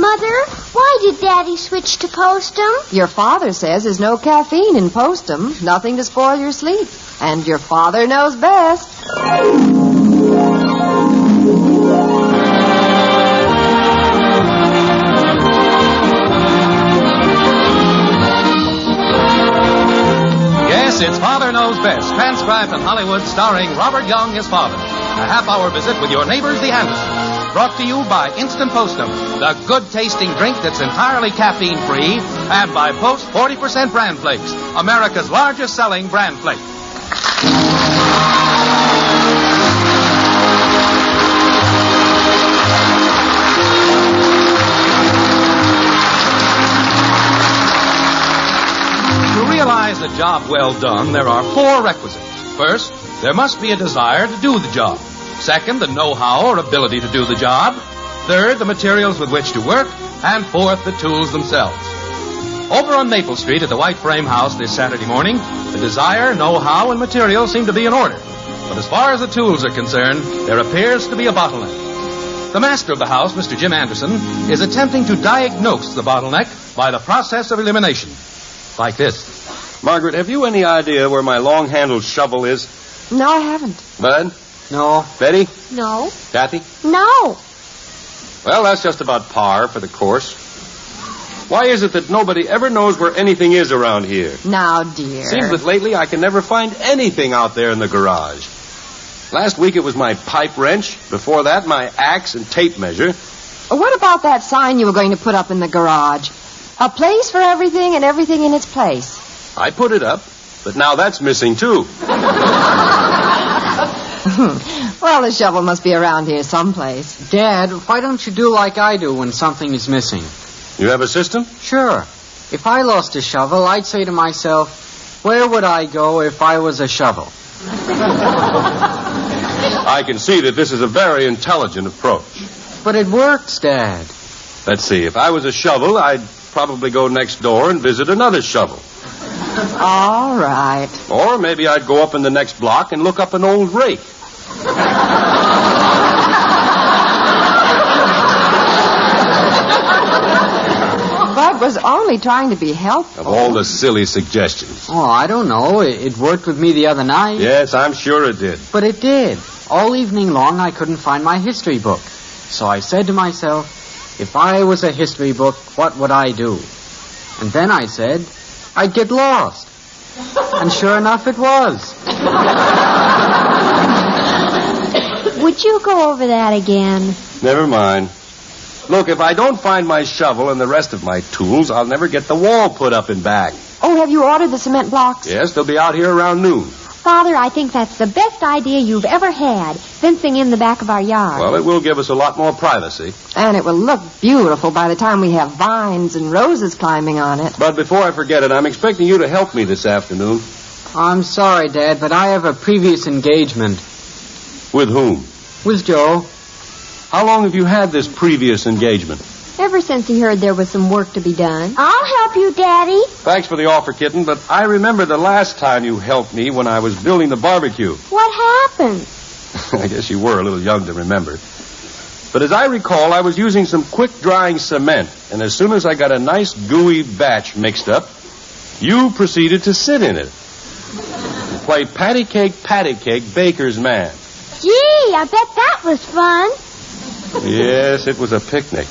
Mother, why did Daddy switch to Postum? Your father says there's no caffeine in Postum, nothing to spoil your sleep. And your father knows best. Yes, it's Father Knows Best, transcribed in Hollywood, starring Robert Young, his father. A half-hour visit with your neighbors, the Andersons. Brought to you by Instant Postum, the good-tasting drink that's entirely caffeine-free, and by Post 40% Bran Flakes, America's largest-selling Bran Flake. To realize a job well done, there are 4 requisites. First, there must be a desire to do the job. Second, the know-how or ability to do the job. Third, the materials with which to work. And fourth, the tools themselves. Over on Maple Street at the White Frame House this Saturday morning, the desire, know-how, and materials seem to be in order. But as far as the tools are concerned, there appears to be a bottleneck. The master of the house, Mr. Jim Anderson, is attempting to diagnose the bottleneck by the process of elimination. Like this. Margaret, have you any idea where my long-handled shovel is? No, I haven't. Bud? No. Betty? No. Kathy? No. Well, that's just about par for the course. Why is it that nobody ever knows where anything is around here? Now, dear. Seems that lately I can never find anything out there in the garage. Last week it was my pipe wrench. Before that, my axe and tape measure. What about that sign you were going to put up in the garage? A place for everything and everything in its place. I put it up, but now that's missing, too. Well, the shovel must be around here someplace. Dad, why don't you do like I do when something is missing? You have a system? Sure. If I lost a shovel, I'd say to myself, where would I go if I was a shovel? I can see that this is a very intelligent approach. But it works, Dad. Let's see. If I was a shovel, I'd probably go next door and visit another shovel. All right. Or maybe I'd go up in the next block and look up an old rake. Bud was only trying to be helpful. Of all the silly suggestions. Oh, I don't know. It worked with me the other night. Yes, I'm sure it did. But it did. All evening long, I couldn't find my history book. So I said to myself, if I was a history book, what would I do? And then I said, I'd get lost. And sure enough, it was. Would you go over that again? Never mind. Look, if I don't find my shovel and the rest of my tools, I'll never get the wall put up and back. Oh, have you ordered the cement blocks? Yes, they'll be out here around noon. Father, I think that's the best idea you've ever had, fencing in the back of our yard. Well, it will give us a lot more privacy. And it will look beautiful by the time we have vines and roses climbing on it. But before I forget it, I'm expecting you to help me this afternoon. I'm sorry, Dad, but I have a previous engagement. With whom? With Joe. How long have you had this previous engagement? Ever since he heard there was some work to be done. I'll help you, Daddy. Thanks for the offer, kitten, but I remember the last time you helped me when I was building the barbecue. What happened? I guess you were a little young to remember. But as I recall, I was using some quick-drying cement, and as soon as I got a nice gooey batch mixed up, you proceeded to sit in it and play patty cake, baker's man. Gee, I bet that was fun. Yes, it was a picnic.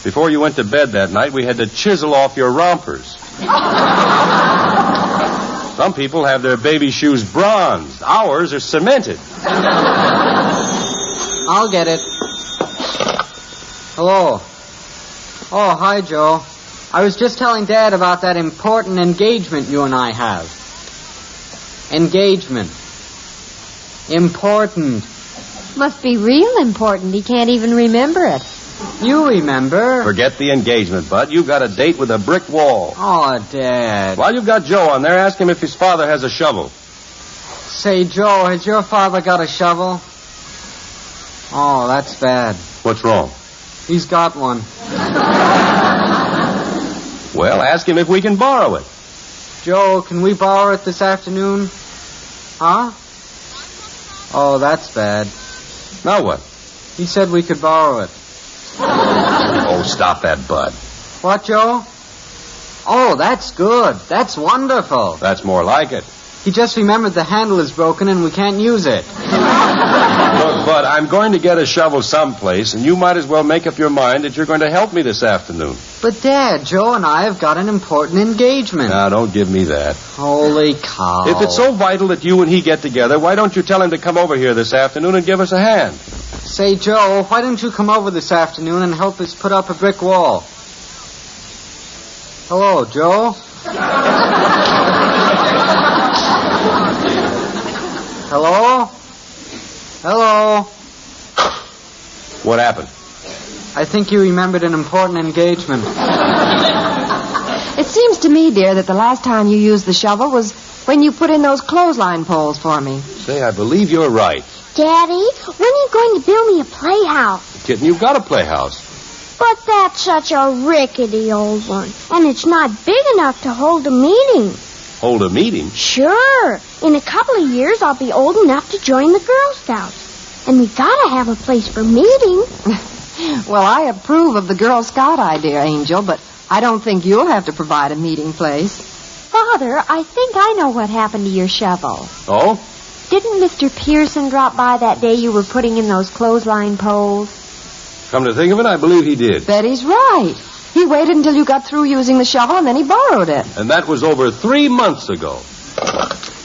Before you went to bed that night, we had to chisel off your rompers. Some people have their baby shoes bronzed. Ours are cemented. I'll get it. Hello. Oh, hi, Joe. I was just telling Dad about that important engagement you and I have. Engagement. Important. Must be real important. He can't even remember it. You remember. Forget the engagement, Bud. You've got a date with a brick wall. Oh, Dad. While you've got Joe on there, ask him if his father has a shovel. Say, Joe, has your father got a shovel? Oh, that's bad. What's wrong? He's got one. Well, ask him if we can borrow it. Joe, can we borrow it this afternoon? Huh? Oh, that's bad. Now what? He said we could borrow it. Oh, stop that, Bud. What, Joe? Oh, that's good. That's wonderful. That's more like it. He just remembered the handle is broken and we can't use it. Look, Bud, I'm going to get a shovel someplace, and you might as well make up your mind that you're going to help me this afternoon. But, Dad, Joe and I have got an important engagement. Now, don't give me that. Holy cow. If it's so vital that you and he get together, why don't you tell him to come over here this afternoon and give us a hand? Say, Joe, why don't you come over this afternoon and help us put up a brick wall? Hello, Joe. Hello? Hello? What happened? I think you remembered an important engagement. It seems to me, dear, that the last time you used the shovel was when you put in those clothesline poles for me. Say, I believe you're right. Daddy, when are you going to build me a playhouse? Kitten, you've got a playhouse. But that's such a rickety old one. And it's not big enough to hold a meeting. Hold a meeting? Sure. In a couple of years, I'll be old enough to join the Girl Scouts. And we gotta have a place for meetings. Well, I approve of the Girl Scout idea, Angel, but I don't think you'll have to provide a meeting place. Father, I think I know what happened to your shovel. Oh? Didn't Mr. Pearson drop by that day you were putting in those clothesline poles? Come to think of it, I believe he did. Betty's right. He waited until you got through using the shovel, and then he borrowed it. And that was over 3 months ago.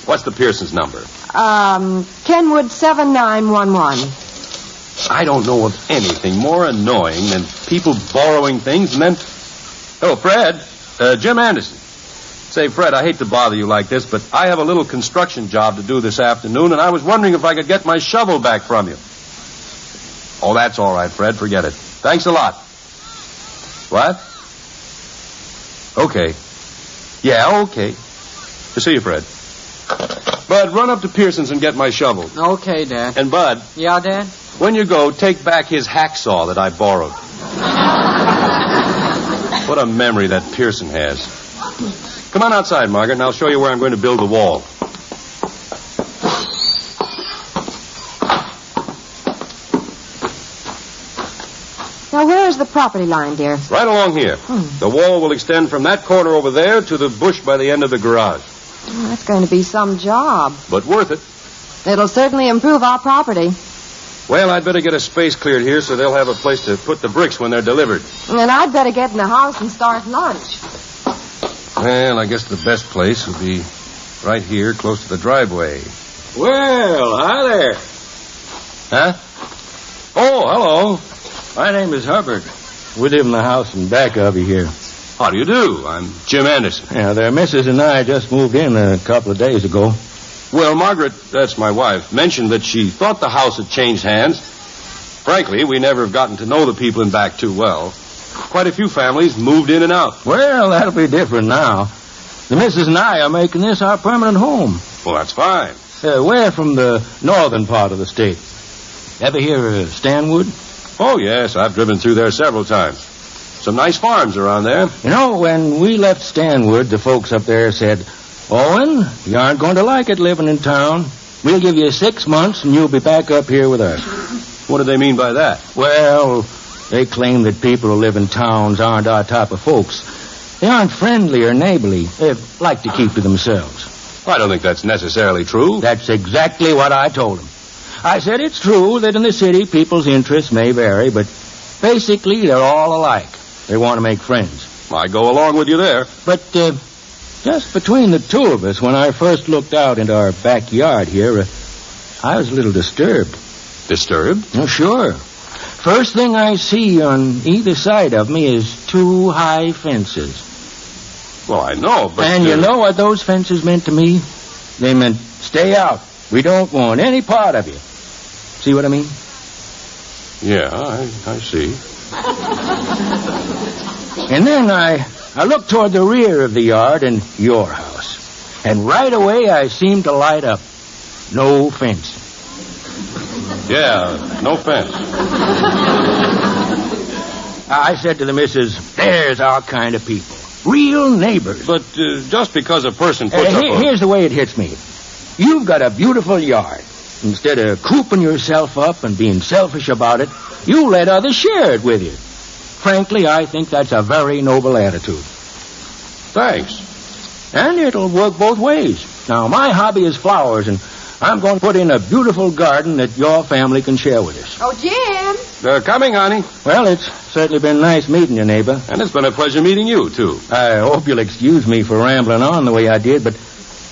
What's the Pearson's number? Kenwood 7911. I don't know of anything more annoying than people borrowing things and then... Oh, Fred. Jim Anderson. Say, Fred, I hate to bother you like this, but I have a little construction job to do this afternoon, and I was wondering if I could get my shovel back from you. Oh, that's all right, Fred. Forget it. Thanks a lot. What? Okay. Yeah, okay. See you, Fred. Bud, run up to Pearson's and get my shovel. Okay, Dad. And, Bud. Yeah, Dad? When you go, take back his hacksaw that I borrowed. What a memory that Pearson has. Come on outside, Margaret, and I'll show you where I'm going to build the wall. Now, where is the property line, dear? Right along here. The wall will extend from that corner over there to the bush by the end of the garage. Oh, that's going to be some job. But worth it. It'll certainly improve our property. Well, I'd better get a space cleared here so they'll have a place to put the bricks when they're delivered. And I'd better get in the house and start lunch. Well, I guess the best place would be right here, close to the driveway. Well, hi there. Huh? Oh, hello. My name is Hubbard. We live in the house in back of you here. How do you do? I'm Jim Anderson. Yeah, their missus and I just moved in a couple of days ago. Well, Margret, that's my wife, mentioned that she thought the house had changed hands. Frankly, we never have gotten to know the people in back too well. Quite a few families moved in and out. Well, that'll be different now. The missus and I are making this our permanent home. Well, that's fine. We're from the northern part of the state. Ever hear of Stanwood? Oh, yes, I've driven through there several times. Some nice farms around there. You know, when we left Stanwood, the folks up there said, Owen, you aren't going to like it living in town. We'll give you 6 months and you'll be back up here with us. What do they mean by that? Well, they claim that people who live in towns aren't our type of folks. They aren't friendly or neighborly. They like to keep to themselves. I don't think that's necessarily true. That's exactly what I told them. I said it's true that in the city people's interests may vary, but basically they're all alike. They want to make friends. I go along with you there. But just between the two of us, when I first looked out into our backyard here, I was a little disturbed. Disturbed? Oh, sure. First thing I see on either side of me is 2 high fences. Well, I know, but... And you know what those fences meant to me? They meant, stay out. We don't want any part of you. See what I mean? Yeah, I see. And then I looked toward the rear of the yard and your house. And right away I seemed to light up. No fence. Yeah, no fence. I said to the missus, there's our kind of people. Real neighbors. But just because a person puts up a... Here's the way it hits me. You've got a beautiful yard. Instead of cooping yourself up and being selfish about it, you let others share it with you. Frankly, I think that's a very noble attitude. Thanks. And it'll work both ways. Now, my hobby is flowers, and I'm going to put in a beautiful garden that your family can share with us. Oh, Jim. They're coming, honey. Well, it's certainly been nice meeting you, neighbor. And it's been a pleasure meeting you, too. I hope you'll excuse me for rambling on the way I did, but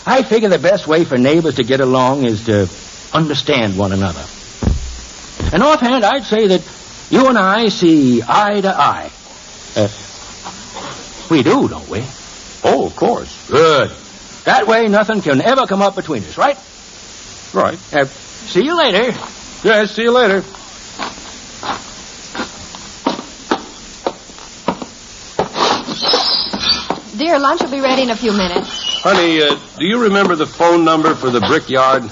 I figure the best way for neighbors to get along is to understand one another. And offhand, I'd say that you and I see eye to eye. We do, don't we? Oh, of course. Good. That way, nothing can ever come up between us, right? Right. See you later. Yes, see you later. Dear, lunch will be ready in a few minutes. Honey, do you remember the phone number for the brickyard?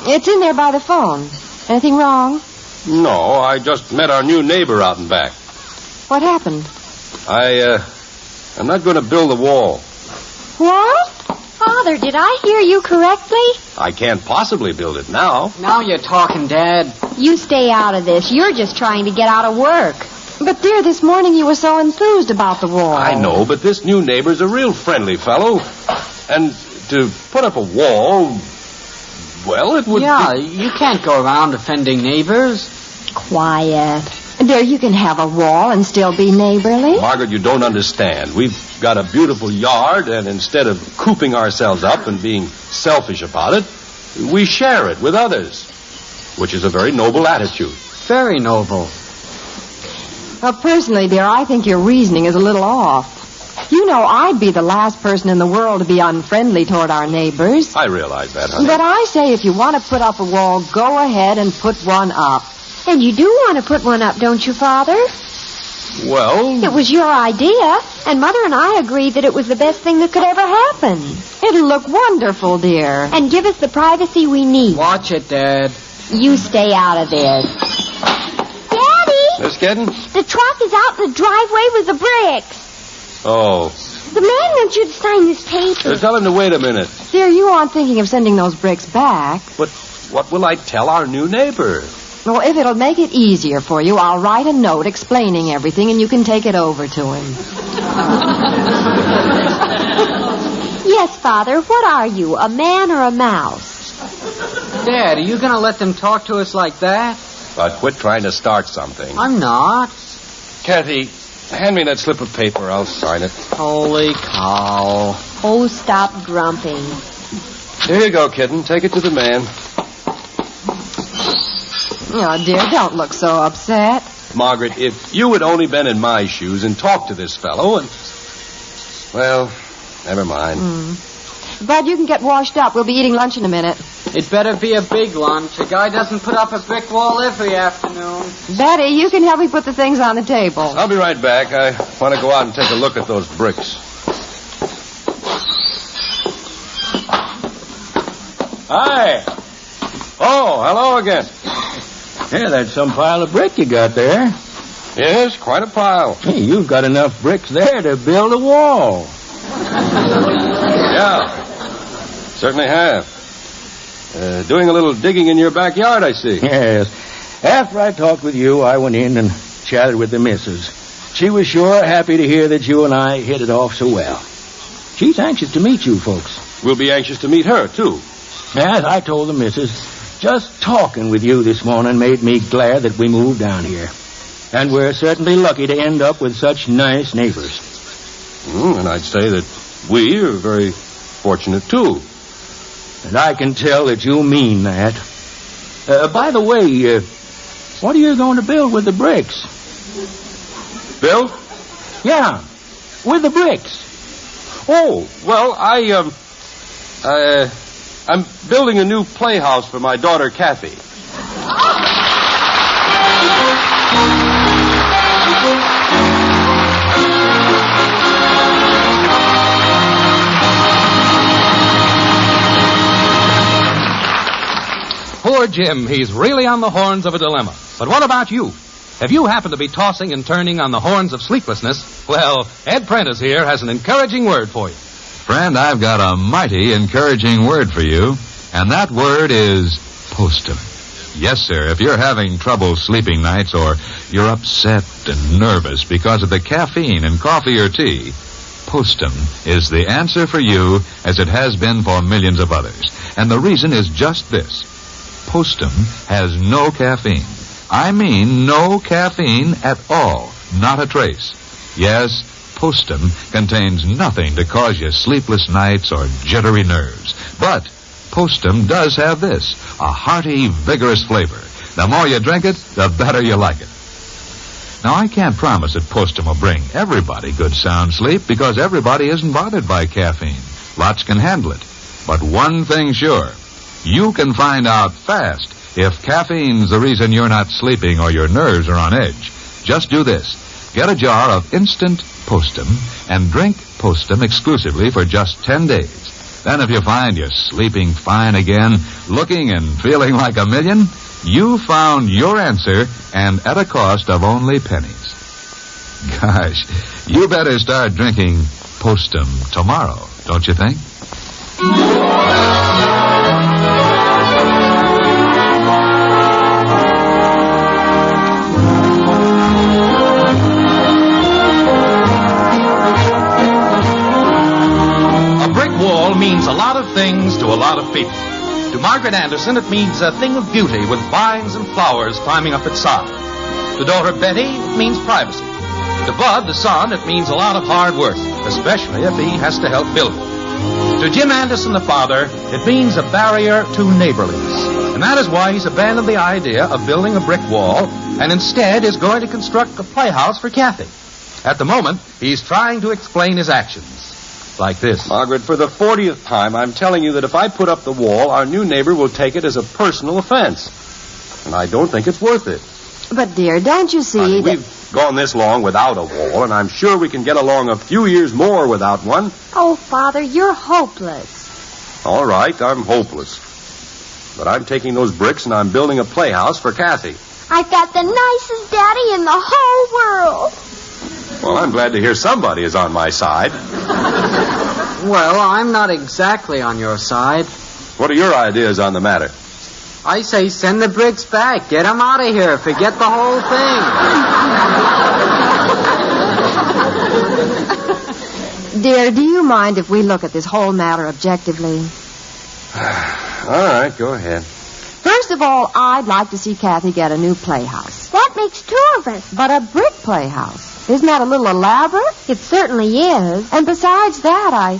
It's in there by the phone. Anything wrong? No, I just met our new neighbor out and back. What happened? I'm not going to build a wall. What? Father, did I hear you correctly? I can't possibly build it now. Now you're talking, Dad. You stay out of this. You're just trying to get out of work. But, dear, this morning you were so enthused about the wall. I know, but this new neighbor's a real friendly fellow. And to put up a wall, well, it would Yeah, be... you can't go around offending neighbors. Quiet. Dear, you can have a wall and still be neighborly. Margaret, you don't understand. We've got a beautiful yard, and instead of cooping ourselves up and being selfish about it, we share it with others, which is a very noble attitude. Very noble. Well, personally, dear, I think your reasoning is a little off. You know, I'd be the last person in the world to be unfriendly toward our neighbors. I realize that, honey. But I say if you want to put up a wall, go ahead and put one up. And you do want to put one up, don't you, Father? Well... It was your idea, and Mother and I agreed that it was the best thing that could ever happen. It'll look wonderful, dear. And give us the privacy we need. Watch it, Dad. You stay out of this. Daddy! Miss Kedden? The truck is out in the driveway with the bricks. Oh. The man wants you to sign this paper. Tell him to wait a minute. Dear, you aren't thinking of sending those bricks back. But what will I tell our new neighbor? Well, if it'll make it easier for you, I'll write a note explaining everything, and you can take it over to him. Yes, Father. What are you, a man or a mouse? Dad, are you going to let them talk to us like that? But quit trying to start something. I'm not. Kathy, hand me that slip of paper. I'll sign it. Holy cow. Oh, stop grumping. Here you go, kitten. Take it to the man. Oh, dear, don't look so upset. Margaret, if you had only been in my shoes and talked to this fellow and... Well, never mind. Bud, you can get washed up. We'll be eating lunch in a minute. It better be a big lunch. A guy doesn't put up a brick wall every afternoon. Betty, you can help me put the things on the table. I'll be right back. I want to go out and take a look at those bricks. Hi. Oh, hello again. Yeah, that's some pile of brick you got there. Yes, quite a pile. Hey, you've got enough bricks there to build a wall. Yeah, certainly have. Doing a little digging in your backyard, I see. Yes. After I talked with you, I went in and chatted with the missus. She was sure happy to hear that you and I hit it off so well. She's anxious to meet you folks. We'll be anxious to meet her, too. As I told the missus, just talking with you this morning made me glad that we moved down here. And we're certainly lucky to end up with such nice neighbors. And I'd say that we are very fortunate, too. And I can tell that you mean that. By the way, what are you going to build with the bricks? Bill? Yeah, with the bricks. Oh, well, I'm building a new playhouse for my daughter, Kathy. Poor Jim, he's really on the horns of a dilemma. But what about you? If you happen to be tossing and turning on the horns of sleeplessness, well, Ed Prentice here has an encouraging word for you. Friend, I've got a mighty encouraging word for you, and that word is postum. Yes, sir. If you're having trouble sleeping nights or you're upset and nervous because of the caffeine in coffee or tea, Postum is the answer for you as it has been for millions of others. And the reason is just this. Postum has no caffeine. I mean no caffeine at all. Not a trace. Yes, Postum contains nothing to cause you sleepless nights or jittery nerves. But Postum does have this, a hearty, vigorous flavor. The more you drink it, the better you like it. Now, I can't promise that Postum will bring everybody good sound sleep because everybody isn't bothered by caffeine. Lots can handle it. But one thing sure, you can find out fast if caffeine's the reason you're not sleeping or your nerves are on edge. Just do this. Get a jar of instant Postum and drink Postum exclusively for just 10 days. Then if you find you're sleeping fine again, looking and feeling like a million, you found your answer and at a cost of only pennies. Gosh, you better start drinking Postum tomorrow, don't you think? Means a lot of things to a lot of people. To Margret Anderson, it means a thing of beauty with vines and flowers climbing up its side. To daughter Betty, it means privacy. To Bud, the son, it means a lot of hard work, especially if he has to help build it. To Jim Anderson, the father, it means a barrier to neighborliness. And that is why he's abandoned the idea of building a brick wall and instead is going to construct a playhouse for Kathy. At the moment, he's trying to explain his actions. Like this. Margaret, for the 40th time, I'm telling you that if I put up the wall, our new neighbor will take it as a personal offense. And I don't think it's worth it. But, dear, don't you see that... We've gone this long without a wall, and I'm sure we can get along a few years more without one. Oh, Father, you're hopeless. All right, I'm hopeless. But I'm taking those bricks and I'm building a playhouse for Kathy. I've got the nicest daddy in the whole world. Well, I'm glad to hear somebody is on my side. Well, I'm not exactly on your side. What are your ideas on the matter? I say send the bricks back. Get them out of here. Forget the whole thing. Dear, do you mind if we look at this whole matter objectively? All right, go ahead. First of all, I'd like to see Kathy get a new playhouse. That makes two of us. But a brick playhouse. Isn't that a little elaborate? It certainly is. And besides that,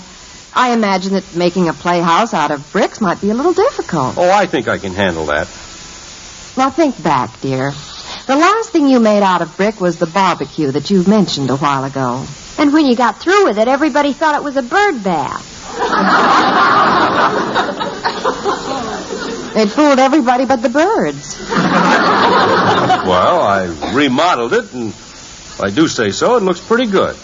I imagine that making a playhouse out of bricks might be a little difficult. Oh, I think I can handle that. Now, think back, dear. The last thing you made out of brick was the barbecue that you mentioned a while ago. And when you got through with it, everybody thought it was a bird bath. It fooled everybody but the birds. Well, I remodeled it, and if I do say so, it looks pretty good.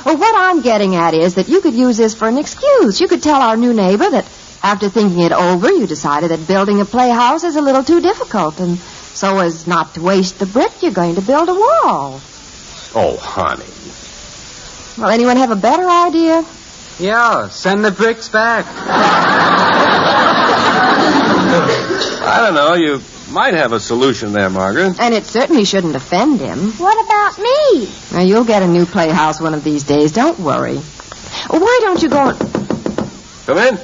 Well, what I'm getting at is that you could use this for an excuse. You could tell our new neighbor that after thinking it over, you decided that building a playhouse is a little too difficult, and so as not to waste the brick, you're going to build a wall. Oh, honey. Well, anyone have a better idea? Yeah, send the bricks back. I don't know. You might have a solution there, Margaret. And it certainly shouldn't offend him. What about me? Now, you'll get a new playhouse one of these days. Don't worry. Why don't you go... Come in.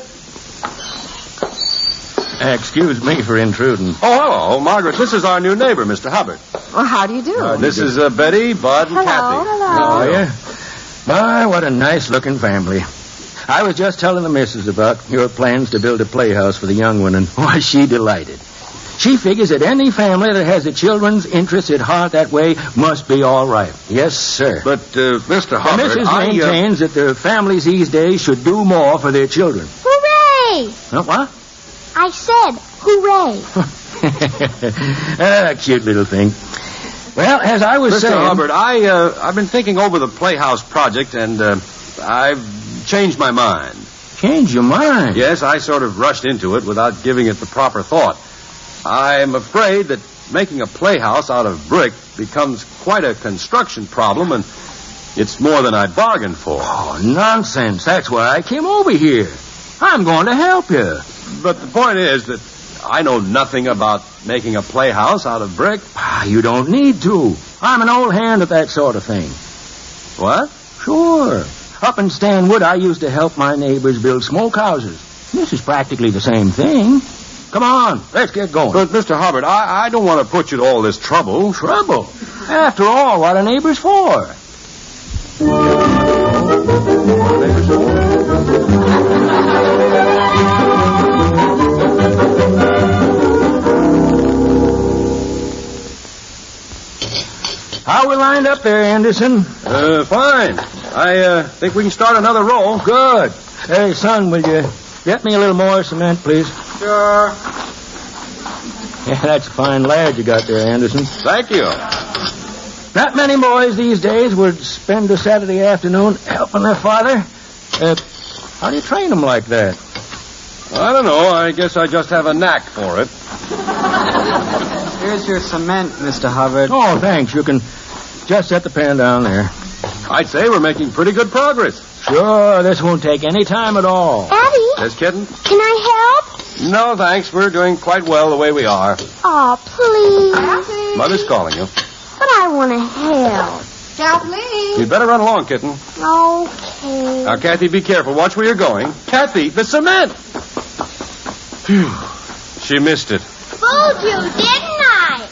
Excuse me for intruding. Oh, hello, Margaret. This is our new neighbor, Mr. Hubbard. Well, how do you do? This is Betty, Bud, and Kathy. Oh, yeah? My, what a nice-looking family. I was just telling the missus about your plans to build a playhouse for the young one, and why, she delighted. She figures that any family that has the children's interests at heart that way must be all right. Yes, sir. But, Mr. Hubbard, the missus maintains that the families these days should do more for their children. Hooray! What? I said hooray. Cute little thing. Well, as I was saying... Mr. Hubbard, I've been thinking over the playhouse project, and I've changed my mind. Change your mind? Yes, I sort of rushed into it without giving it the proper thought. I'm afraid that making a playhouse out of brick becomes quite a construction problem, and it's more than I bargained for. Oh, nonsense. That's why I came over here. I'm going to help you. But the point is that I know nothing about making a playhouse out of brick. You don't need to. I'm an old hand at that sort of thing. What? Sure. Up in Stanwood, I used to help my neighbors build smokehouses. This is practically the same thing. Come on, let's get going. But, Mr. Hubbard, I don't want to put you to all this trouble. Trouble? After all, what are neighbors for? How we lined up there, Anderson? Fine. I think we can start another roll. Good. Hey, son, will you get me a little more cement, please? Sure. Yeah, that's a fine lad you got there, Anderson. Thank you. Not many boys these days would spend a Saturday afternoon helping their father. How do you train them like that? I don't know. I guess I just have a knack for it. Here's your cement, Mr. Hubbard. Oh, thanks. You can just set the pan down there. I'd say we're making pretty good progress. Sure, this won't take any time at all. Daddy? Yes, kitten? Can I help? No, thanks. We're doing quite well the way we are. Oh, please. Mother's calling you. But I want to help. Kathleen. You'd better run along, kitten. Okay. Now, Kathy, be careful. Watch where you're going. Kathy, the cement! Phew. She missed it. Fooled you, didn't I?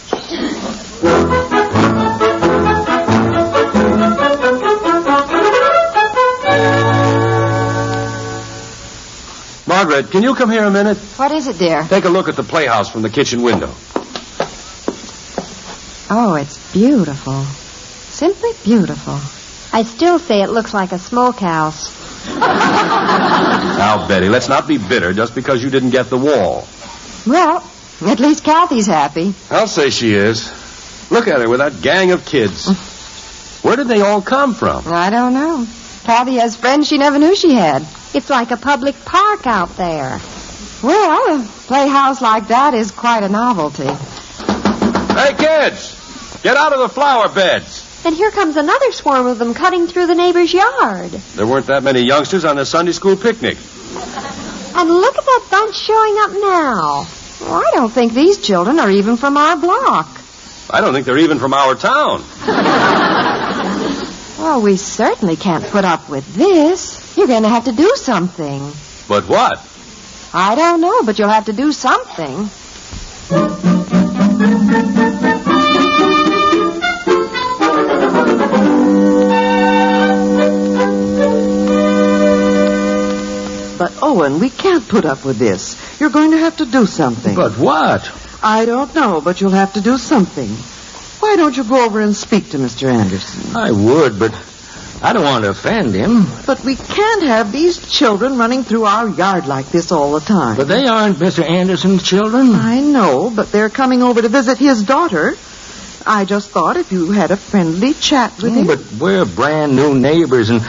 Margret, can you come here a minute? What is it, dear? Take a look at the playhouse from the kitchen window. Oh, it's beautiful. Simply beautiful. I still say it looks like a smokehouse. Now, Betty, let's not be bitter just because you didn't get the wall. Well, at least Kathy's happy. I'll say she is. Look at her with that gang of kids. Where did they all come from? I don't know. Kathy has friends she never knew she had. It's like a public park out there. Well, a playhouse like that is quite a novelty. Hey, kids! Get out of the flower beds. And here comes another swarm of them cutting through the neighbor's yard. There weren't that many youngsters on the Sunday school picnic. And look at that bunch showing up now. Well, I don't think these children are even from our block. I don't think they're even from our town. Well, we certainly can't put up with this. You're going to have to do something. But what? I don't know, but you'll have to do something. But, Owen, we can't put up with this. You're going to have to do something. But what? I don't know, but you'll have to do something. Why don't you go over and speak to Mr. Anderson? I would, but I don't want to offend him. But we can't have these children running through our yard like this all the time. But they aren't Mr. Anderson's children. I know, but they're coming over to visit his daughter. I just thought if you had a friendly chat with him. But we're brand new neighbors, and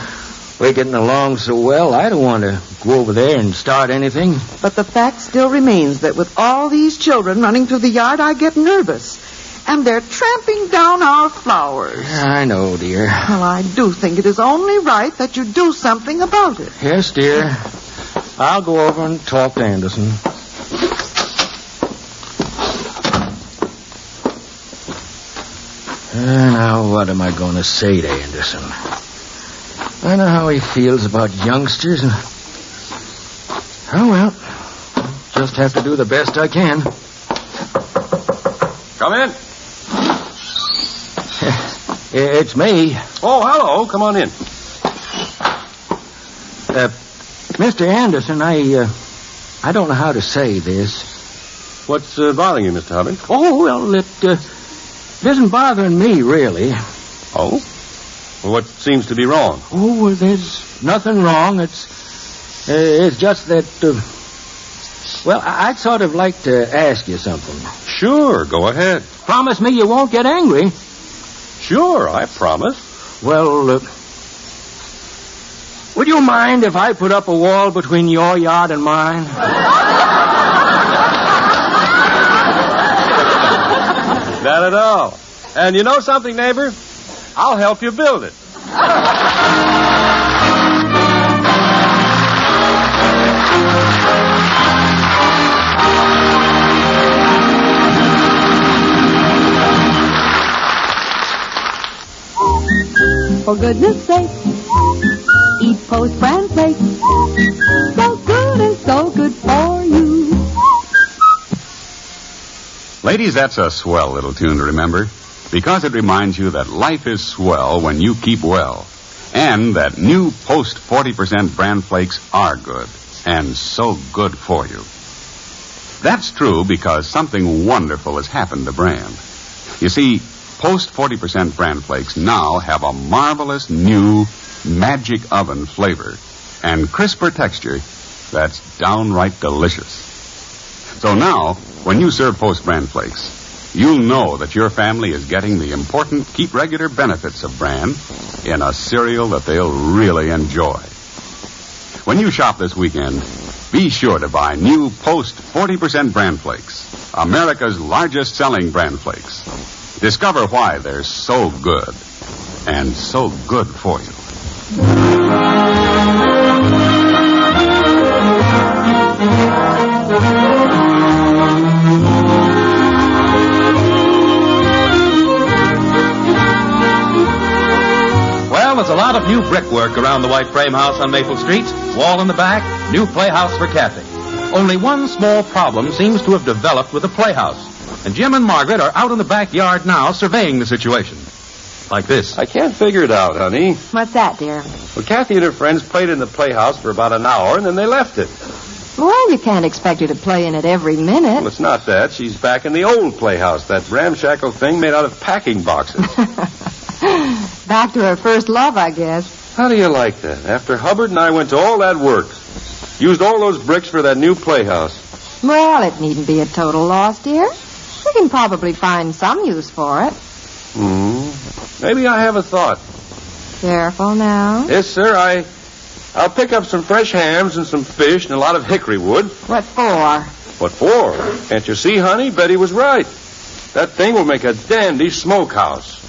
we're getting along so well, I don't want to go over there and start anything. But the fact still remains that with all these children running through the yard, I get nervous. And they're tramping down our flowers. I know, dear. Well, I do think it is only right that you do something about it. Yes, dear. I'll go over and talk to Anderson. Now, what am I going to say to Anderson? I know how he feels about youngsters. And... oh, well. Just have to do the best I can. Come in. It's me. Oh, hello. Come on in. Mr. Anderson, I don't know how to say this. What's bothering you, Mr. Hubbard? Oh, well, it isn't bothering me, really. Oh? Well, what seems to be wrong? Oh, well, there's nothing wrong. It's just that, well, I'd sort of like to ask you something. Sure, go ahead. Promise me you won't get angry. Sure, I promise. Well, would you mind if I put up a wall between your yard and mine? Not at all. And you know something, neighbor? I'll help you build it. for goodness sake. Eat Post brand flakes. So good and so good for you. Ladies, that's a swell little tune to remember, because it reminds you that life is swell when you keep well, and that new Post 40% brand flakes are good, and so good for you. That's true because something wonderful has happened to Bran. You see, Post 40% brand flakes now have a marvelous new magic oven flavor and crisper texture that's downright delicious. So now, when you serve Post brand flakes, you'll know that your family is getting the important keep regular benefits of Bran in a cereal that they'll really enjoy. When you shop this weekend, be sure to buy new Post 40% Bran Flakes, America's largest selling Bran Flakes. Discover why they're so good and so good for you. Well, there's a lot of new brickwork around the white frame house on Maple Street. Wall in the back, new playhouse for Kathy. Only one small problem seems to have developed with the playhouse. And Jim and Margaret are out in the backyard now surveying the situation. Like this. I can't figure it out, honey. What's that, dear? Well, Kathy and her friends played in the playhouse for about an hour, and then they left it. Well, you can't expect her to play in it every minute. Well, it's not that. She's back in the old playhouse, that ramshackle thing made out of packing boxes. Back to her first love, I guess. How do you like that? After Hubbard and I went to all that work, used all those bricks for that new playhouse. Well, it needn't be a total loss, dear. We can probably find some use for it. Maybe I have a thought. Careful now. Yes, sir. I'll pick up some fresh hams and some fish and a lot of hickory wood. What for? What for? Can't you see, honey? Betty was right. That thing will make a dandy smokehouse.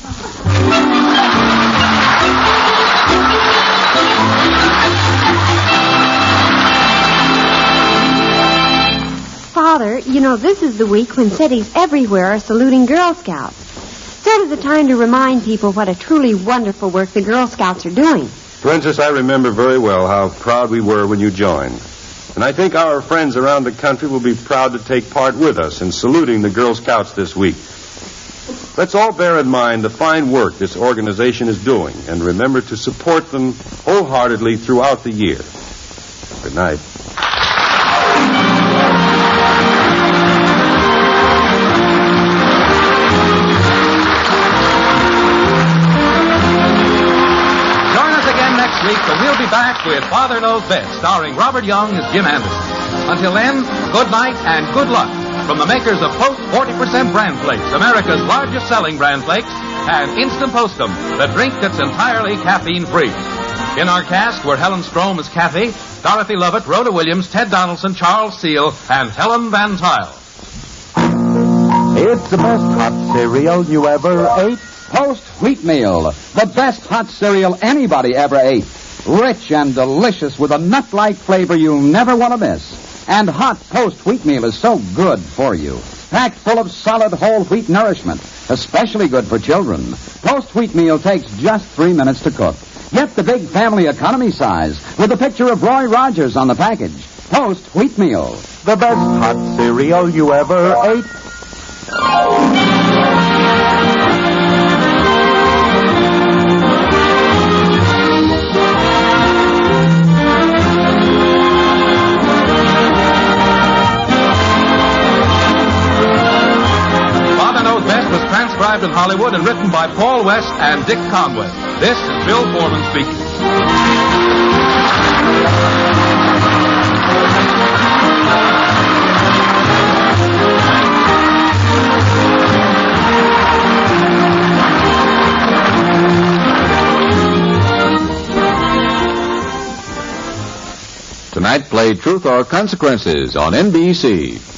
Father, you know, this is the week when cities everywhere are saluting Girl Scouts. Sort of the time to remind people what a truly wonderful work the Girl Scouts are doing. Princess, I remember very well how proud we were when you joined. And I think our friends around the country will be proud to take part with us in saluting the Girl Scouts this week. Let's all bear in mind the fine work this organization is doing and remember to support them wholeheartedly throughout the year. Good night. Week, when we'll be back with Father Knows Best, starring Robert Young as Jim Anderson. Until then, good night and good luck from the makers of Post 40% Bran Flakes, America's largest selling Bran Flakes, and Instant Postum, the drink that's entirely caffeine-free. In our cast were Helen Strome as Kathy, Dorothy Lovett, Rhoda Williams, Ted Donaldson, Charles Seal, and Helen Van Pyl. It's the best hot cereal you ever ate. Post Wheatmeal, the best hot cereal anybody ever ate. Rich and delicious with a nut-like flavor you'll never want to miss. And hot Post Wheatmeal is so good for you. Packed full of solid whole wheat nourishment, especially good for children. Post Wheatmeal takes just 3 minutes to cook. Get the big family economy size with a picture of Roy Rogers on the package. Post Wheatmeal, the best hot cereal you ever ate. Transcribed in Hollywood and written by Paul West and Dick Conway. This is Bill Foreman speaking. Tonight, play Truth or Consequences on NBC.